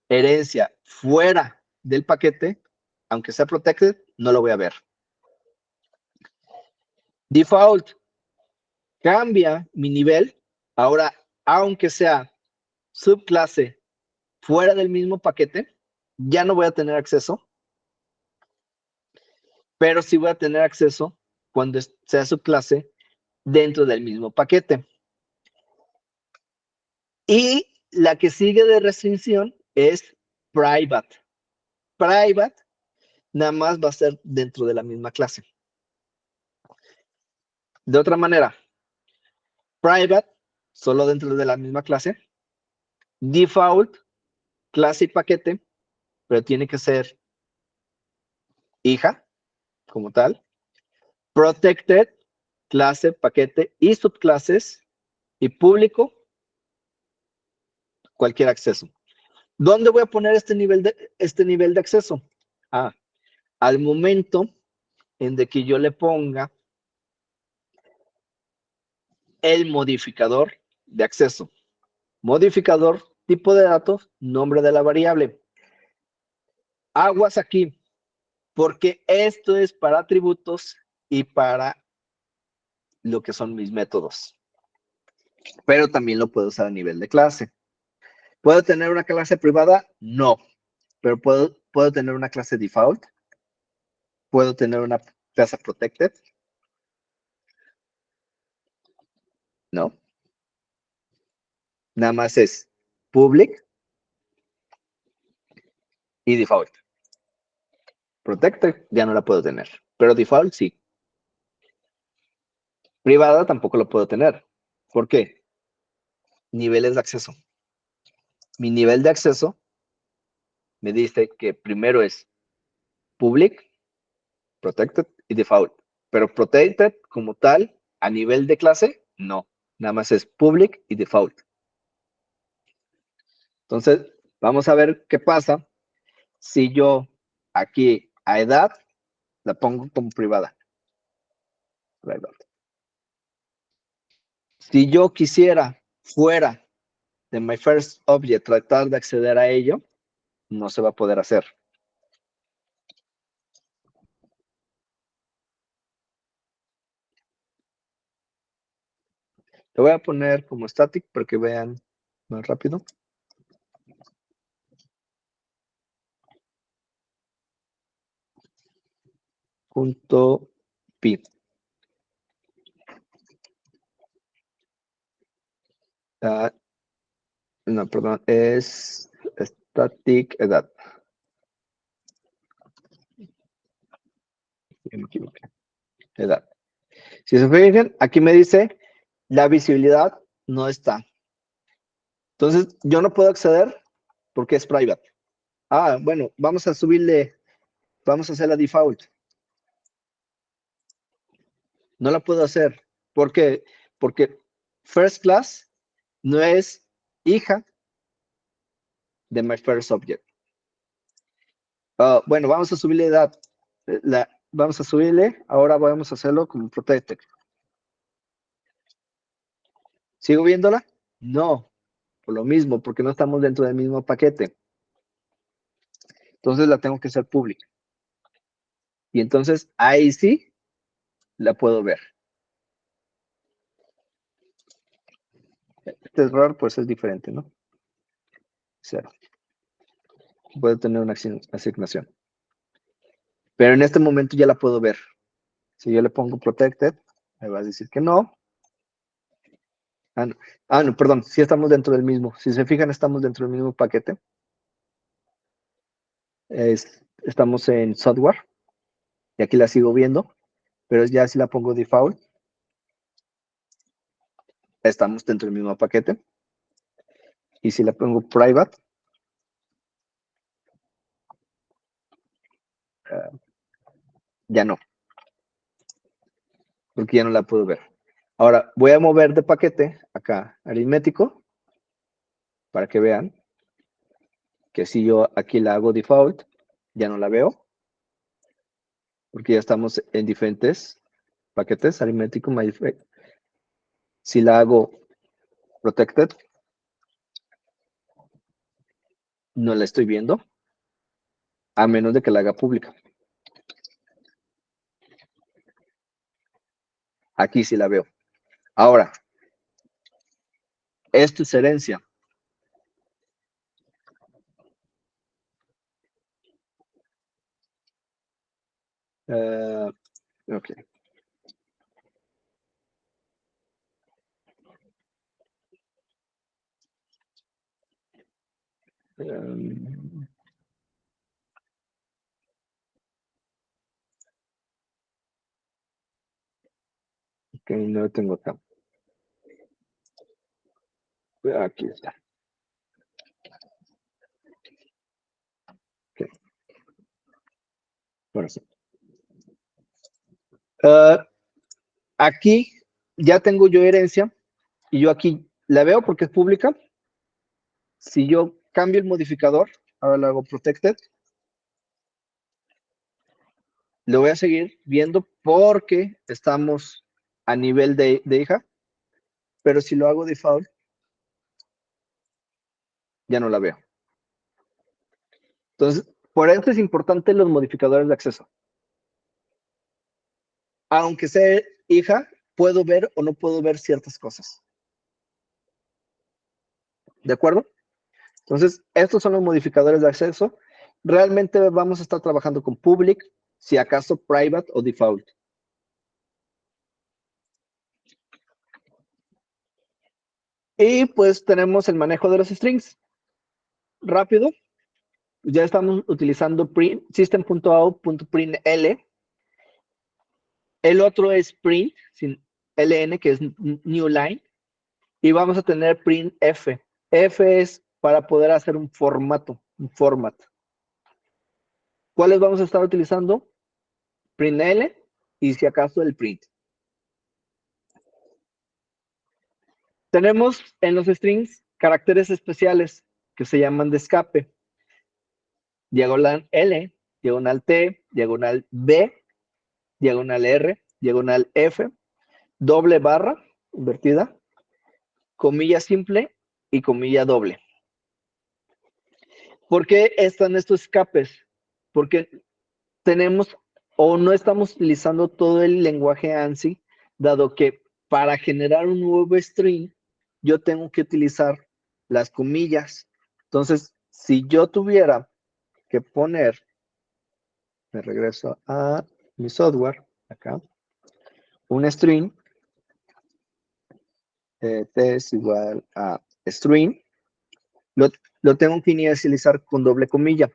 herencia fuera del paquete, aunque sea protected, no lo voy a ver. Default, cambia mi nivel. Ahora, aunque sea subclase fuera del mismo paquete, ya no voy a tener acceso, pero sí voy a tener acceso cuando sea subclase dentro del mismo paquete. Y la que sigue de restricción es private. Private nada más va a ser dentro de la misma clase. De otra manera, private, solo dentro de la misma clase. Default, clase y paquete, pero tiene que ser hija como tal. Protected, clase, paquete y subclases. Y público, cualquier acceso. ¿Dónde voy a poner este nivel de acceso? Al momento en de que yo le ponga el modificador de acceso. Modificador, tipo de datos, nombre de la variable. Aguas aquí, porque esto es para atributos y para lo que son mis métodos. Pero también lo puedo usar a nivel de clase. ¿Puedo tener una clase privada? No. Pero puedo tener una clase default. Puedo tener una clase protected. No. Nada más es public y default. Protected ya no la puedo tener, pero default sí. Privada tampoco lo puedo tener. ¿Por qué? Niveles de acceso. Mi nivel de acceso me dice que primero es public, protected y default. Pero protected como tal, a nivel de clase, no. Nada más es public y default. Entonces, vamos a ver qué pasa si yo aquí a edad la pongo como privada. Si yo quisiera fuera de my first object tratar de acceder a ello, no se va a poder hacer. Lo voy a poner como static para que vean más rápido. Punto P. No, perdón, es static edad. Me equivoqué. Edad. Si se fijan, aquí me dice la visibilidad no está. Entonces, yo no puedo acceder porque es private. Bueno, vamos a subirle, vamos a hacer la default. No la puedo hacer. ¿Por qué? Porque first class no es hija de my first object. Bueno, vamos a subirle edad. Vamos a subirle, ahora vamos a hacerlo como protected. ¿Sigo viéndola? No, por lo mismo, porque no estamos dentro del mismo paquete. Entonces la tengo que hacer pública. Y entonces ahí sí la puedo ver. Este error pues es diferente, ¿no? 0. Puede tener una asignación. Pero en este momento ya la puedo ver. Si yo le pongo protected, me va a decir que no. No, perdón, sí estamos dentro del mismo. Si se fijan, estamos dentro del mismo paquete. Estamos en software. Y aquí la sigo viendo. Pero ya si la pongo default, estamos dentro del mismo paquete. Y si la pongo private, ya no. Porque ya no la puedo ver. Ahora, voy a mover de paquete acá, aritmético, para que vean que si yo aquí la hago default, ya no la veo, porque ya estamos en diferentes paquetes, aritmético, si la hago protected, no la estoy viendo, a menos de que la haga pública. Aquí sí la veo. Ahora, esto es herencia. Ok. Ok, no lo tengo acá. Aquí está. Okay. Bueno, sí. Aquí ya tengo yo herencia y yo aquí la veo porque es pública. Si yo cambio el modificador, ahora lo hago protected, lo voy a seguir viendo porque estamos a nivel de hija, pero si lo hago default, ya no la veo. Entonces, por eso es importante los modificadores de acceso. Aunque sea hija, puedo ver o no puedo ver ciertas cosas. ¿De acuerdo? Entonces, estos son los modificadores de acceso. Realmente vamos a estar trabajando con public, si acaso private o default. Y pues tenemos el manejo de los strings. Rápido. Ya estamos utilizando print, system.out.println. El otro es print, sin ln, que es new line. Y vamos a tener print f. F es para poder hacer un formato, un format. ¿Cuáles vamos a estar utilizando? Println y si acaso el print. Tenemos en los strings caracteres especiales que se llaman de escape. Diagonal L, diagonal T, diagonal B, diagonal R, diagonal F, doble barra invertida, comilla simple y comilla doble. ¿Por qué están estos escapes? Porque tenemos o no estamos utilizando todo el lenguaje ANSI, dado que para generar un nuevo string, yo tengo que utilizar las comillas. Entonces, si yo tuviera que poner, me regreso a mi software, acá, un string, t es igual a string, lo tengo que inicializar con doble comilla.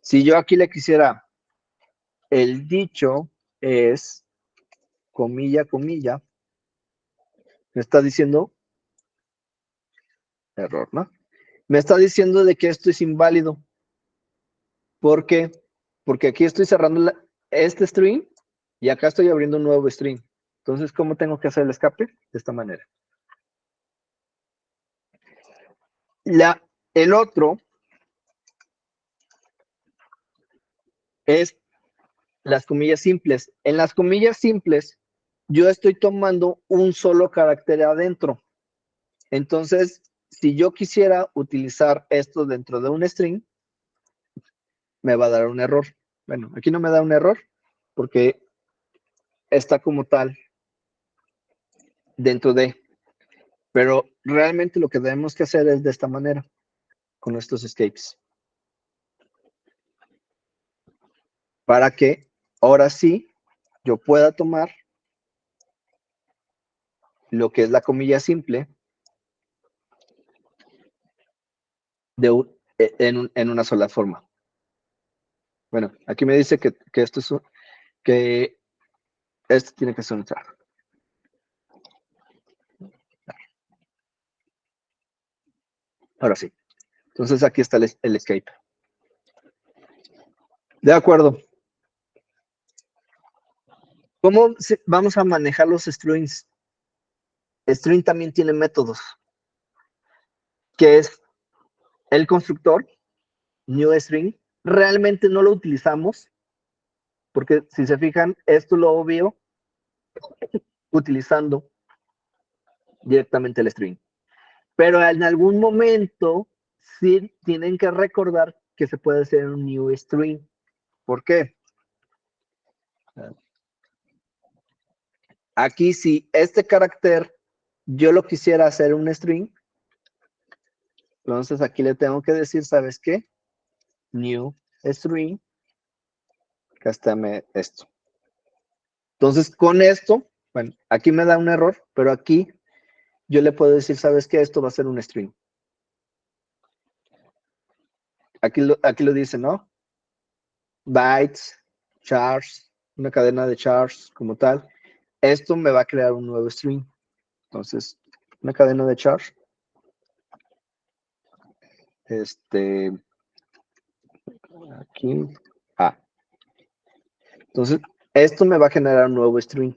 Si yo aquí le quisiera, el dicho es comilla, comilla, me está diciendo error, ¿no? Me está diciendo de que esto es inválido. ¿Por qué? Porque aquí estoy cerrando este string y acá estoy abriendo un nuevo string. Entonces, ¿cómo tengo que hacer el escape? De esta manera. El otro es las comillas simples. En las comillas simples, yo estoy tomando un solo carácter adentro. Entonces, si yo quisiera utilizar esto dentro de un string, me va a dar un error. Bueno, aquí no me da un error porque está como tal dentro de. Pero realmente lo que debemos que hacer es de esta manera, con estos escapes. Para que ahora sí yo pueda tomar lo que es la comilla simple en una sola forma. Bueno, aquí me dice que esto es que esto tiene que ser un trabajo. Ahora sí. Entonces aquí está el escape. De acuerdo. ¿Cómo vamos a manejar los strings? String también tiene métodos, que es el constructor, new string. Realmente no lo utilizamos, porque si se fijan, esto lo veo utilizando directamente el string. Pero en algún momento sí tienen que recordar que se puede hacer un new string. ¿Por qué? Aquí si este carácter yo lo quisiera hacer un string, entonces aquí le tengo que decir, ¿sabes qué? New string, cástame esto. Entonces con esto, bueno, aquí me da un error, pero aquí yo le puedo decir, ¿sabes qué? Esto va a ser un string. Aquí lo dice, ¿no? Bytes, chars, una cadena de chars como tal. esto me va a crear un nuevo string. Entonces, una cadena de char. Aquí. Entonces, esto me va a generar un nuevo string.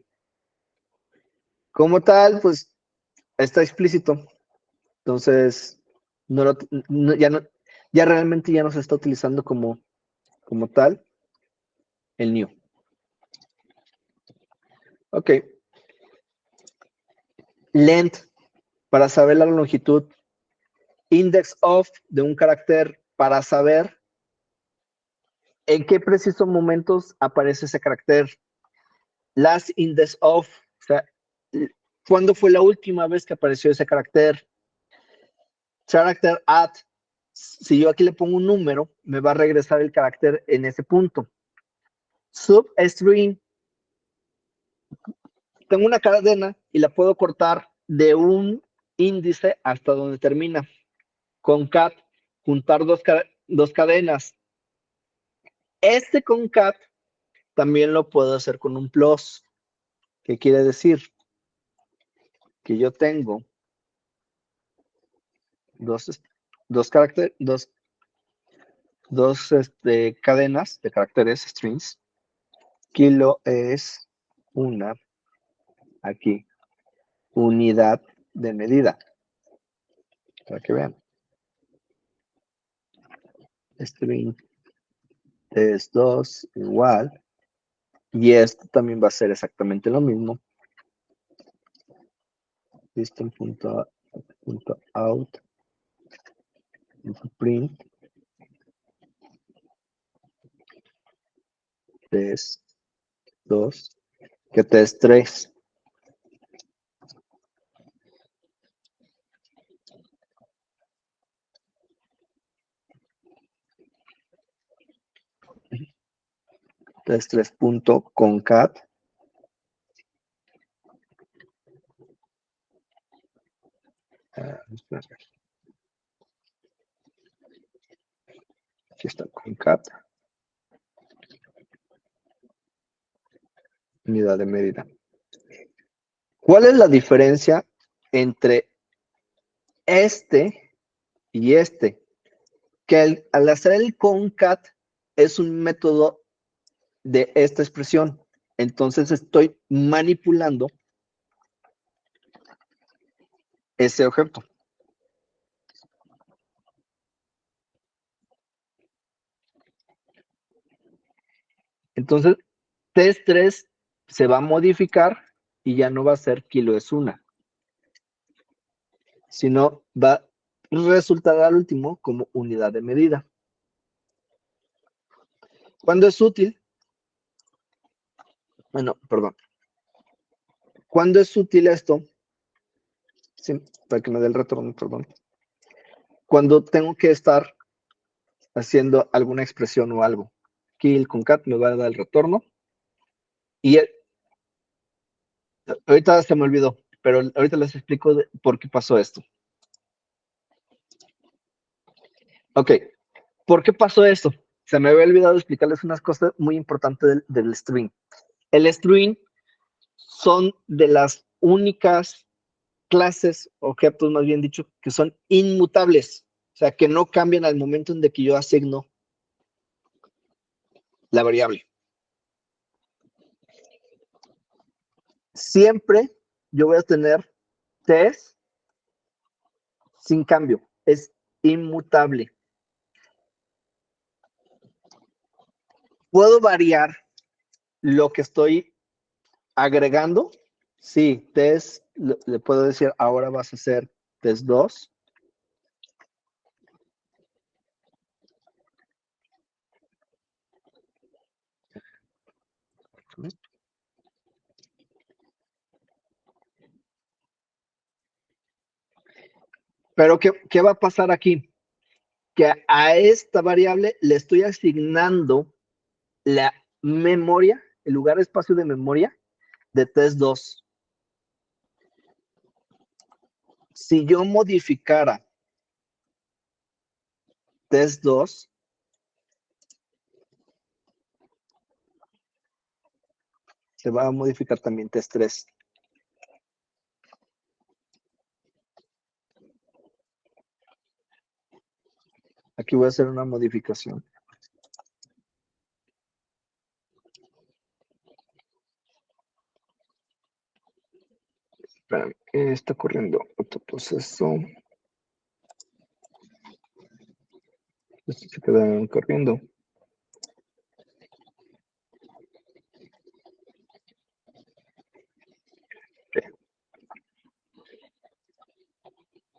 Como tal, pues, está explícito. Entonces, ya realmente ya no se está utilizando como tal el new. Ok. Length, para saber la longitud. Index of, de un carácter, para saber en qué precisos momentos aparece ese carácter. Last index of, o sea, ¿cuándo fue la última vez que apareció ese carácter? Character at, si yo aquí le pongo un número, me va a regresar el carácter en ese punto. Substring, tengo una cadena y la puedo cortar de un índice hasta donde termina. Concat, juntar dos cadenas. Este concat también lo puedo hacer con un plus. ¿Qué quiere decir? Que yo tengo dos cadenas de caracteres, strings. Kilo es una, aquí, unidad de medida. Para que vean. String es 2 igual. Y esto también va a ser exactamente lo mismo. System.out print test 2 que test 3. Test 3.concat aquí está concat unidad de medida. ¿Cuál es la diferencia entre este y este? Que al hacer el concat es un método de esta expresión. Entonces estoy manipulando ese objeto. Entonces, test 3 se va a modificar y ya no va a ser kilo es una, sino va a resultar al último como unidad de medida. ¿Cuándo es útil? Bueno, perdón. ¿Cuándo es útil esto? Sí, para que me dé el retorno, perdón. Cuando tengo que estar haciendo alguna expresión o algo. Aquí el concat me va a dar el retorno. Y ahorita se me olvidó, pero ahorita les explico por qué pasó esto. Ok, ¿por qué pasó esto? Se me había olvidado explicarles unas cosas muy importantes del string. El string son de las únicas clases, objetos más bien dicho, que son inmutables, o sea, que no cambian al momento en que yo asigno la variable. Siempre yo voy a tener test sin cambio, es inmutable. ¿Puedo variar lo que estoy agregando? Sí, test, le puedo decir, ahora vas a hacer test 2. Pero ¿qué va a pasar aquí? Que a esta variable le estoy asignando la memoria, el lugar espacio de memoria de test 2. Si yo modificara test 2, se va a modificar también test3. Aquí voy a hacer una modificación. Espérame, está corriendo otro proceso. Esto se queda corriendo.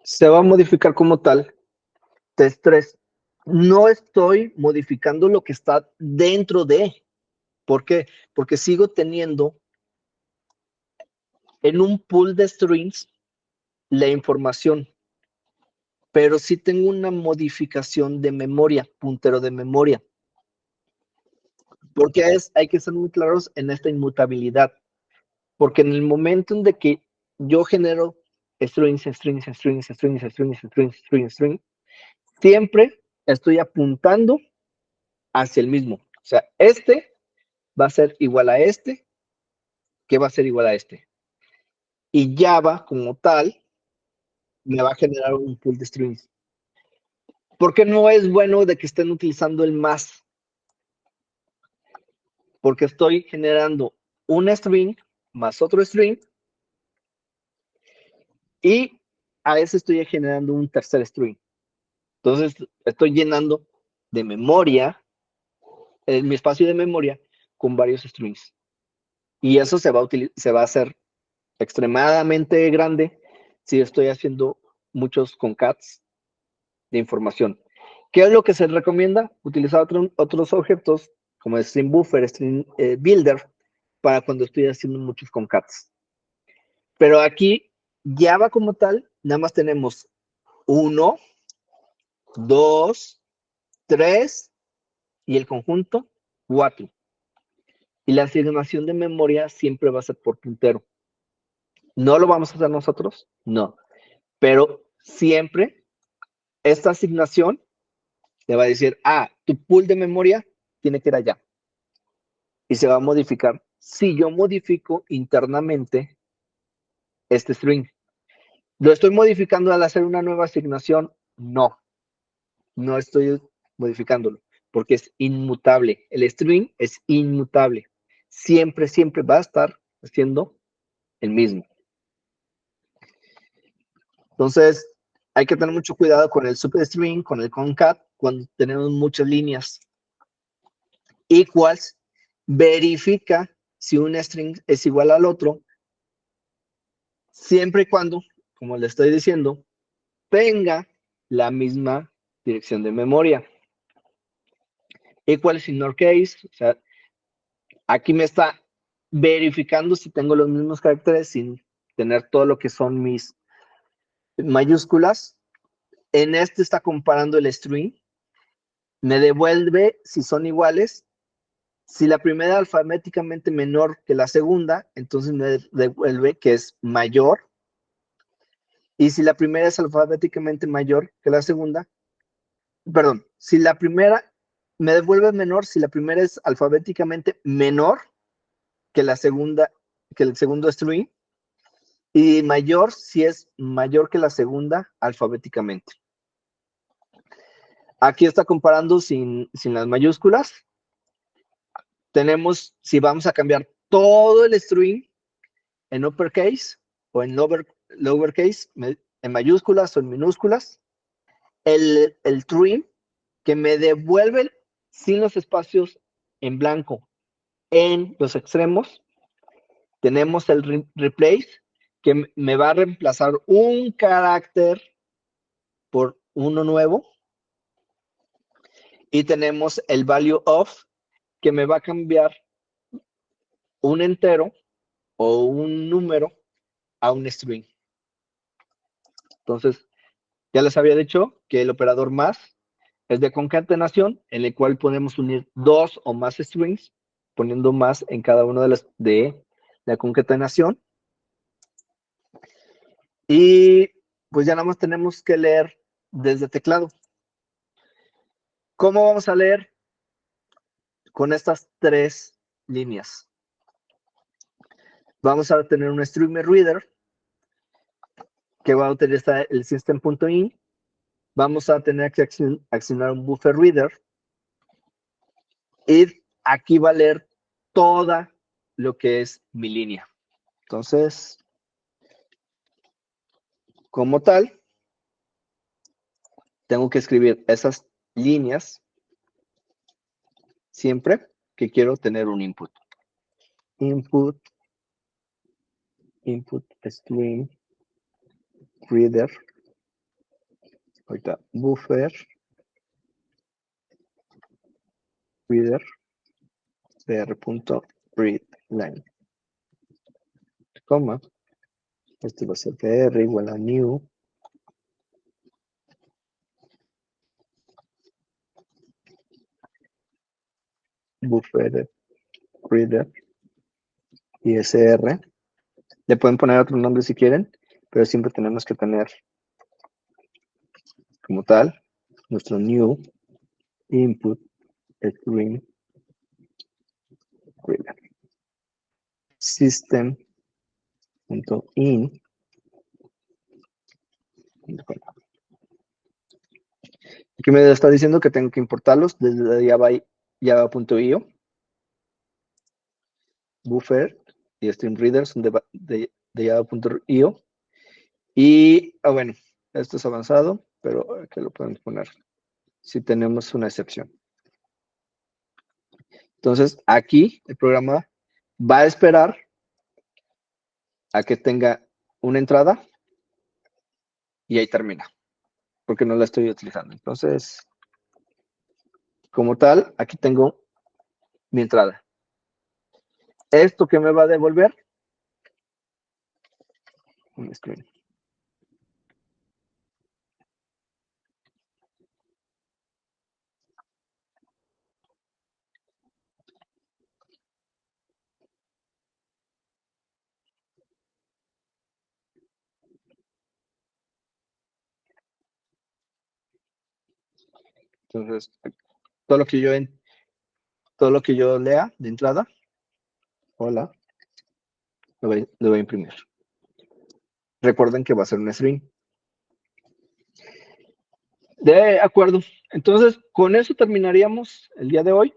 Se va a modificar como tal test3. No estoy modificando lo que está dentro de. ¿Por qué? Porque sigo teniendo en un pool de strings la información, pero sí tengo una modificación de memoria, puntero de memoria. Porque hay que ser muy claros en esta inmutabilidad. Porque en el momento en de que yo genero strings, siempre estoy apuntando hacia el mismo. O sea, este va a ser igual a este, que va a ser igual a este. Y Java, como tal, me va a generar un pool de strings. ¿Por qué no es bueno de que estén utilizando el más? Porque estoy generando un string más otro string y a ese estoy generando un tercer string. Entonces, estoy llenando de memoria, mi espacio de memoria, con varios strings. Y eso se va a hacer extremadamente grande si estoy haciendo muchos concats de información. ¿Qué es lo que se recomienda? Utilizar otros objetos como string buffer, string builder, para cuando estoy haciendo muchos concats. Pero aquí, Java como tal, nada más tenemos 1, 2, 3 y el conjunto 4. Y la asignación de memoria siempre va a ser por puntero. ¿No lo vamos a hacer nosotros? No. Pero siempre esta asignación le va a decir, tu pool de memoria tiene que ir allá. Y se va a modificar. Si yo modifico internamente este string, ¿lo estoy modificando al hacer una nueva asignación? No, no estoy modificándolo, porque es inmutable. El string es inmutable. Siempre, siempre va a estar siendo el mismo. Entonces, hay que tener mucho cuidado con el substring, con el concat, cuando tenemos muchas líneas. Equals verifica si un string es igual al otro, siempre y cuando, como le estoy diciendo, tenga la misma dirección de memoria. Equals in our case, o sea, aquí me está verificando si tengo los mismos caracteres sin tener todo lo que son mis mayúsculas. En este está comparando el string. Me devuelve si son iguales. Si la primera es alfabéticamente menor que la segunda, entonces me devuelve que es mayor. Y si la primera es alfabéticamente mayor que la segunda, perdón, si la primera me devuelve menor, si la primera es alfabéticamente menor que la segunda, que el segundo string, y mayor si es mayor que la segunda alfabéticamente. Aquí está comparando sin las mayúsculas. Tenemos, si vamos a cambiar todo el string en uppercase o en lowercase, en mayúsculas o en minúsculas, el string que me devuelve sin los espacios en blanco en los extremos, tenemos el replace, que me va a reemplazar un carácter por uno nuevo. Y tenemos el value of, que me va a cambiar un entero o un número a un string. Entonces, ya les había dicho que el operador más es de concatenación, en el cual podemos unir dos o más strings, poniendo más en cada una de la concatenación. Y pues ya nada más tenemos que leer desde teclado. ¿Cómo vamos a leer? Con estas tres líneas. Vamos a tener un streamer reader que va a utilizar el system.in. Vamos a tener que accionar un buffer reader y aquí va a leer toda lo que es mi línea. Entonces, como tal, tengo que escribir esas líneas siempre que quiero tener un input. Input stream reader. Ahorita buffer reader br.readline, coma, este va a ser br igual a new buffer reader isr. Le pueden poner otro nombre si quieren, pero siempre tenemos que tener como tal nuestro new input stream reader system.in. Aquí me está diciendo que tengo que importarlos desde java.io. Buffer y stream reader son de java.io. Y, bueno, esto es avanzado, pero aquí lo podemos poner si tenemos una excepción. Entonces, aquí el programa va a esperar a que tenga una entrada y ahí termina, porque no la estoy utilizando. Entonces, como tal, aquí tengo mi entrada. ¿Esto qué me va a devolver? Un screen. Entonces, todo lo que yo lea de entrada, hola, lo voy a imprimir. Recuerden que va a ser un string. De acuerdo. Entonces, con eso terminaríamos el día de hoy.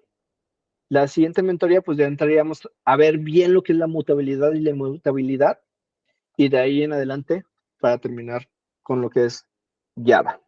La siguiente mentoría, pues ya entraríamos a ver bien lo que es la mutabilidad y la inmutabilidad. Y de ahí en adelante, para terminar con lo que es Java.